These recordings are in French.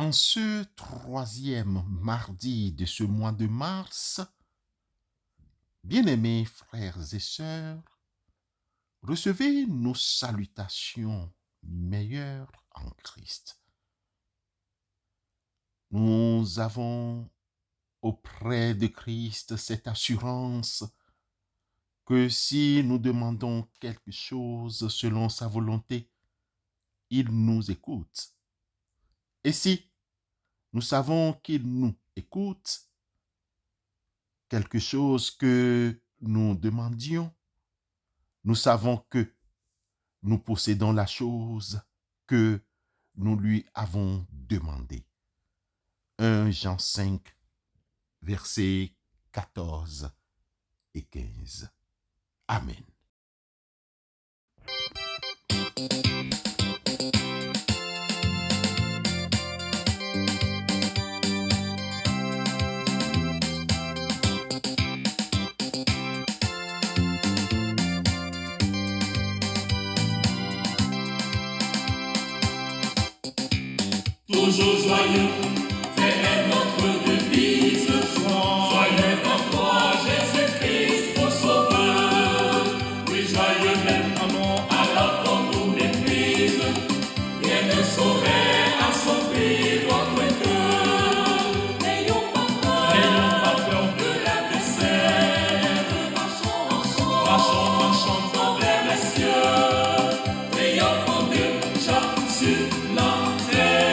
En ce troisième mardi de ce mois de mars, bien-aimés frères et sœurs, recevez nos salutations meilleures en Christ. Nous avons auprès de Christ cette assurance que si nous demandons quelque chose selon sa volonté, il nous écoute. Et si nous savons qu'il nous écoute, quelque chose que nous demandions, nous savons que nous possédons la chose que nous lui avons demandée. 1 Jean 5, versets 14 et 15. Amen. Toujours joyeux, c'est notre devise. Joyeux en toi, Jésus-Christ, mon sauveur. Oui, joyeux même alors qu'on nous méprise. Rien ne saurait assombrir notre cœur. N'ayons pas peur de l'adversaire. Marchons vers les cieux. Triomphons de Jean sur la terre.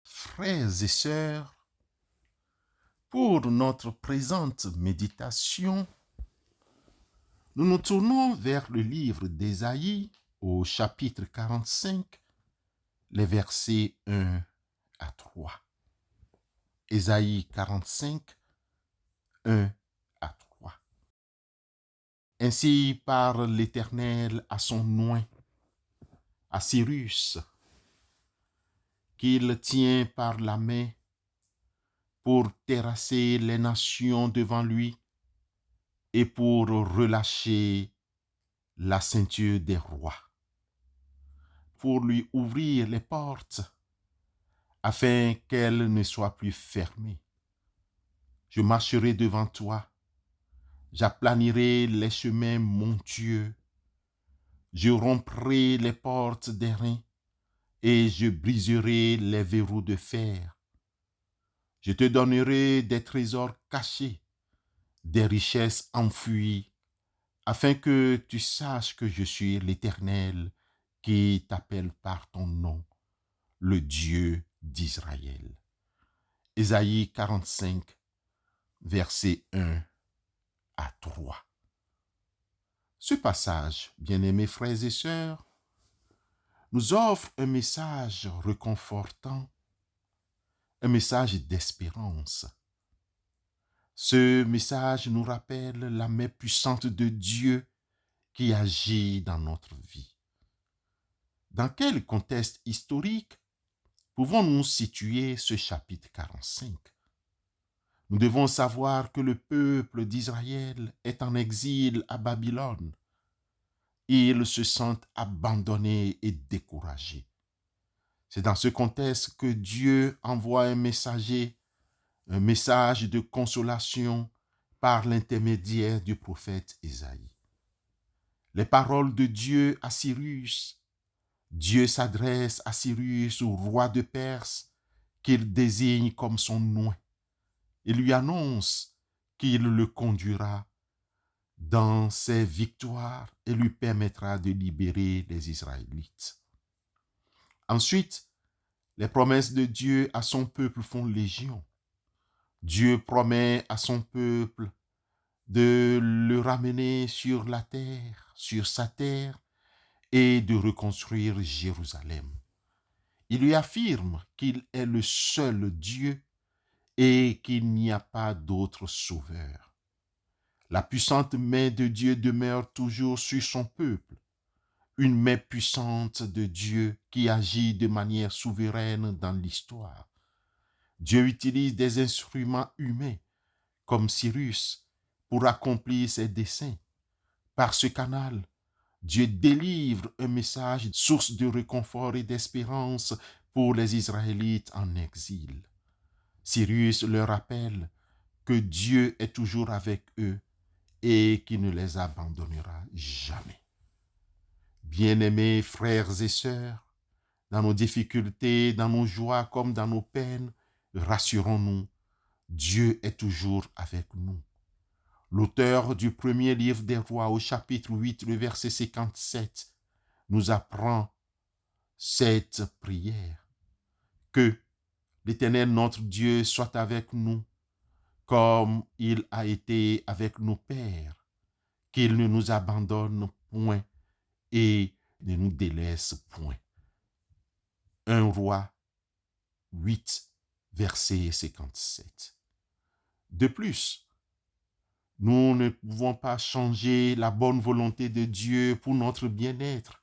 Frères et sœurs, pour notre présente méditation, nous nous tournons vers le livre d'Ésaïe au chapitre 45, les versets 1 à 3. Ésaïe 45, 1 à 3. Ainsi parle l'Éternel à son oint, à Cyrus, qu'il tient par la main pour terrasser les nations devant lui et pour relâcher la ceinture des rois, pour lui ouvrir les portes afin qu'elles ne soient plus fermées. Je marcherai devant toi, j'aplanirai les chemins montueux, je romprai les portes d'airain et je briserai les verrous de fer. Je te donnerai des trésors cachés, des richesses enfouies, afin que tu saches que je suis l'Éternel qui t'appelle par ton nom, le Dieu d'Israël. Ésaïe 45, versets 1 à 3. Ce passage, bien-aimés frères et sœurs, nous offre un message réconfortant, un message d'espérance. Ce message nous rappelle la main puissante de Dieu qui agit dans notre vie. Dans quel contexte historique pouvons-nous situer ce chapitre 45? Nous devons savoir que le peuple d'Israël est en exil à Babylone. Ils se sentent abandonnés et découragés. C'est dans ce contexte que Dieu envoie un messager, un message de consolation par l'intermédiaire du prophète Ésaïe. Les paroles de Dieu à Cyrus. Dieu s'adresse à Cyrus, au roi de Perse, qu'il désigne comme son oint, et lui annonce qu'il le conduira dans ses victoires et lui permettra de libérer les Israélites. Ensuite, les promesses de Dieu à son peuple font légion. Dieu promet à son peuple de le ramener sur la terre, sur sa terre, et de reconstruire Jérusalem. Il lui affirme qu'il est le seul Dieu et qu'il n'y a pas d'autre sauveur. La puissante main de Dieu demeure toujours sur son peuple, une main puissante de Dieu qui agit de manière souveraine dans l'histoire. Dieu utilise des instruments humains comme Cyrus pour accomplir ses desseins. Par ce canal, Dieu délivre un message, source de réconfort et d'espérance pour les Israélites en exil. Cyrus leur rappelle que Dieu est toujours avec eux et qu'il ne les abandonnera jamais. Bien-aimés frères et sœurs, dans nos difficultés, dans nos joies comme dans nos peines, rassurons-nous, Dieu est toujours avec nous. L'auteur du premier livre des rois au chapitre 8, le verset 57, nous apprend cette prière. Que l'Éternel notre Dieu soit avec nous, comme il a été avec nos pères, qu'il ne nous abandonne point et ne nous délaisse point. 1 Roi 8, verset 57. De plus, nous ne pouvons pas changer la bonne volonté de Dieu pour notre bien-être,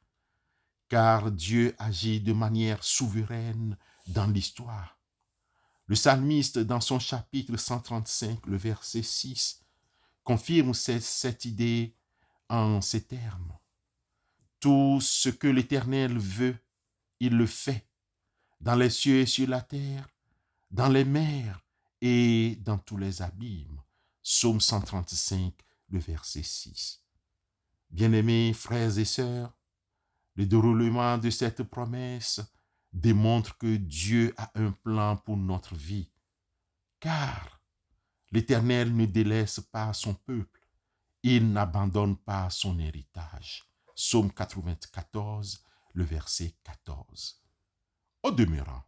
car Dieu agit de manière souveraine dans l'histoire. Le psalmiste, dans son chapitre 135, le verset 6, confirme cette idée en ces termes. Tout ce que l'Éternel veut, il le fait, dans les cieux et sur la terre, dans les mers et dans tous les abîmes. Psaume 135, le verset 6. Bien-aimés frères et sœurs, le déroulement de cette promesse démontre que Dieu a un plan pour notre vie, car l'Éternel ne délaisse pas son peuple, il n'abandonne pas son héritage. Psaume 94, le verset 14. Au demeurant,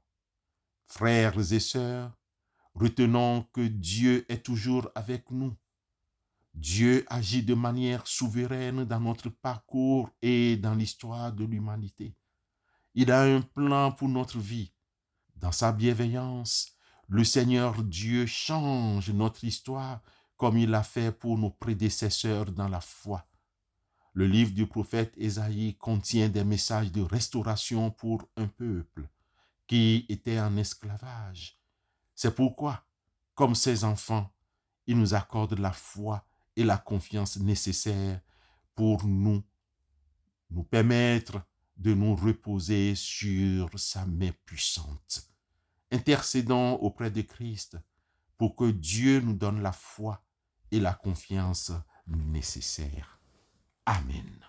frères et sœurs, retenons que Dieu est toujours avec nous. Dieu agit de manière souveraine dans notre parcours et dans l'histoire de l'humanité. Il a un plan pour notre vie. Dans sa bienveillance, le Seigneur Dieu change notre histoire comme il l'a fait pour nos prédécesseurs dans la foi. Le livre du prophète Ésaïe contient des messages de restauration pour un peuple qui était en esclavage. C'est pourquoi, comme ses enfants, il nous accorde la foi et la confiance nécessaires pour nous permettre de nous reposer sur sa main puissante. Intercédons auprès de Christ pour que Dieu nous donne la foi et la confiance nécessaires. Amen.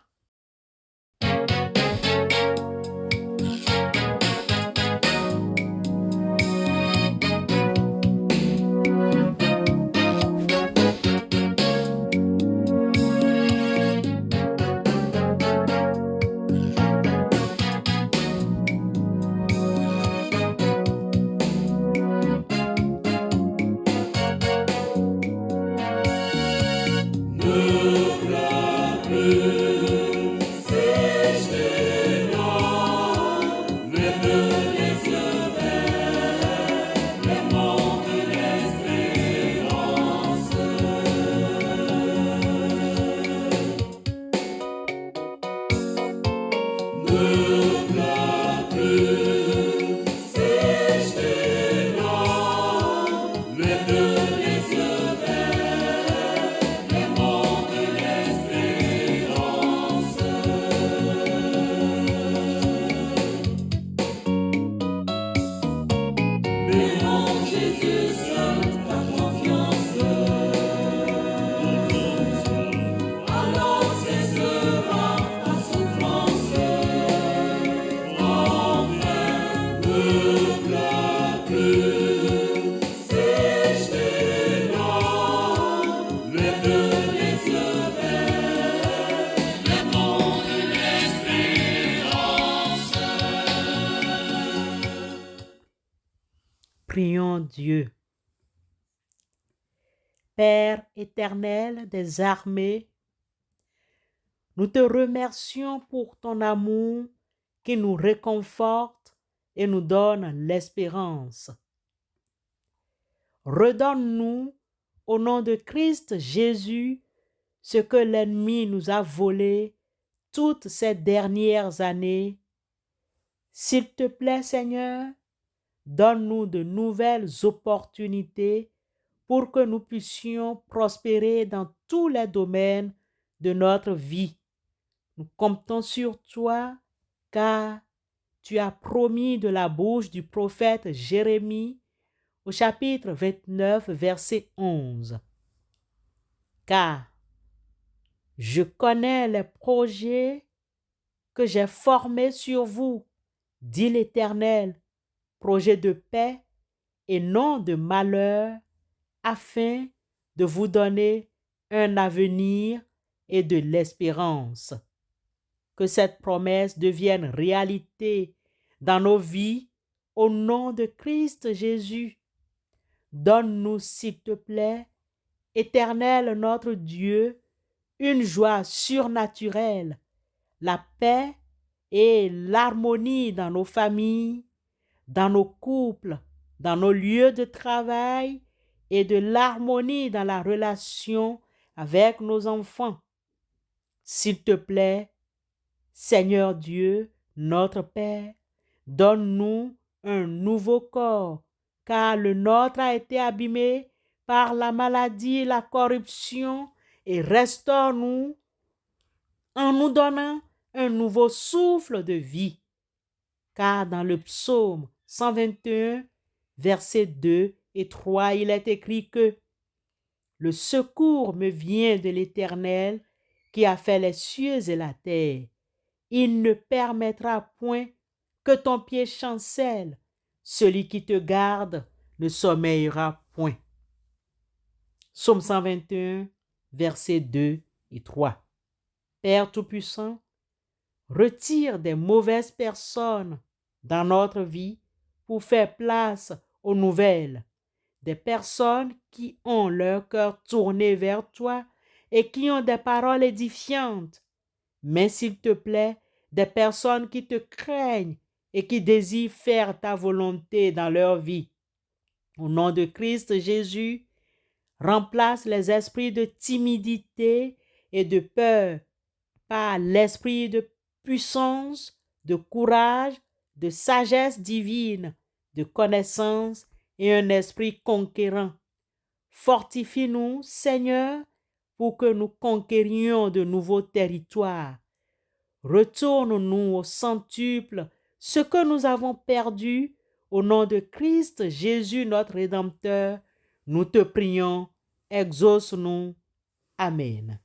Prions Dieu. Père éternel des armées, nous te remercions pour ton amour qui nous réconforte et nous donne l'espérance. Redonne-nous, au nom de Christ Jésus, ce que l'ennemi nous a volé toutes ces dernières années. S'il te plaît, Seigneur, donne-nous de nouvelles opportunités pour que nous puissions prospérer dans tous les domaines de notre vie. Nous comptons sur toi, car tu as promis de la bouche du prophète Jérémie au chapitre 29, verset 11. Car je connais les projets que j'ai formés sur vous, dit l'Éternel, projets de paix et non de malheur, afin de vous donner un avenir et de l'espérance. Que cette promesse devienne réalité dans nos vies au nom de Christ Jésus. Donne-nous, s'il te plaît, Éternel notre Dieu, une joie surnaturelle, la paix et l'harmonie dans nos familles, dans nos couples, dans nos lieux de travail et de l'harmonie dans la relation avec nos enfants. S'il te plaît, Seigneur Dieu, notre Père, donne-nous un nouveau corps, car le nôtre a été abîmé par la maladie et la corruption, et restaure-nous en nous donnant un nouveau souffle de vie. Car dans le psaume 121, versets 2 et 3, il est écrit que le secours me vient de l'Éternel qui a fait les cieux et la terre. Il ne permettra point que ton pied chancelle. Celui qui te garde ne sommeillera point. Psaume 121, versets 2 et 3. Père Tout-Puissant, retire des mauvaises personnes dans notre vie pour faire place aux nouvelles. Des personnes qui ont leur cœur tourné vers toi et qui ont des paroles édifiantes. Mais s'il te plaît, des personnes qui te craignent et qui désirent faire ta volonté dans leur vie. Au nom de Christ Jésus, remplace les esprits de timidité et de peur par l'esprit de puissance, de courage, de sagesse divine, de connaissance et un esprit conquérant. Fortifie-nous, Seigneur, pour que nous conquérions de nouveaux territoires. Retourne-nous au centuple ce que nous avons perdu. Au nom de Christ Jésus, notre Rédempteur, nous te prions, exauce-nous. Amen.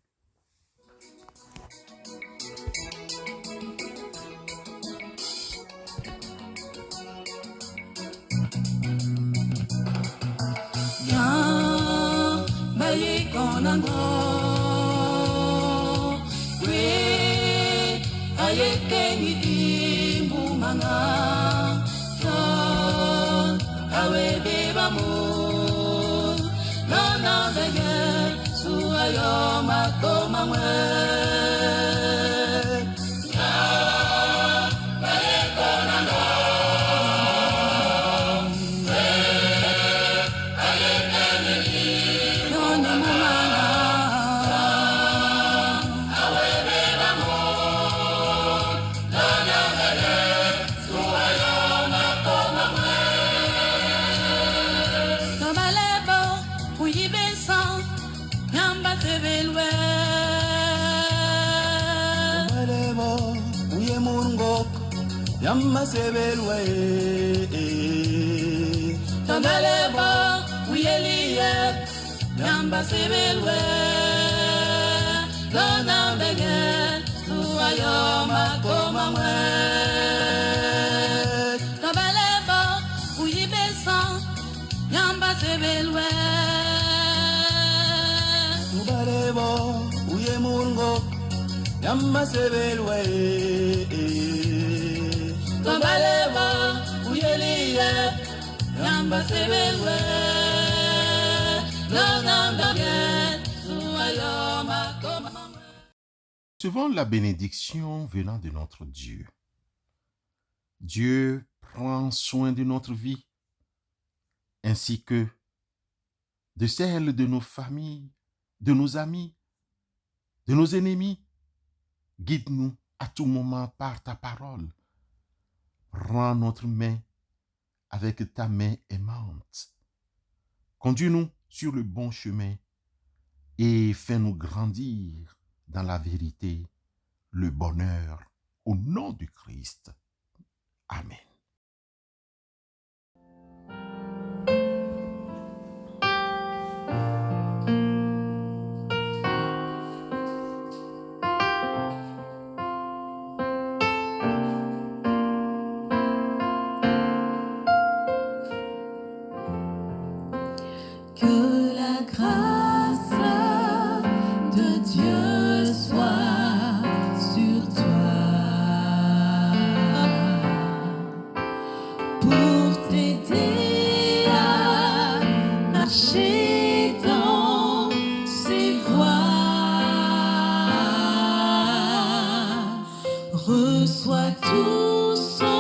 Sebelwe Tamaleba Uyeliye Yamba Sebelwe Lona Bege Suayoma Komamwe Tamaleba Uyibesan Yamba Sebelwe Tubaleba Uyemurgo Yamba Sebelwe Kambaleba, uyeliye, yamba sebelwe, l'onambaye, suayoma komamwe. Recevons la bénédiction venant de notre Dieu. Dieu prend soin de notre vie, ainsi que de celle de nos familles, de nos amis, de nos ennemis. Guide-nous à tout moment par ta parole. Rends notre main avec ta main aimante. Conduis-nous sur le bon chemin et fais-nous grandir dans la vérité, le bonheur, au nom du Christ. Amen. Que la grâce de Dieu soit sur toi pour t'aider à marcher dans ses voies. Reçois tout son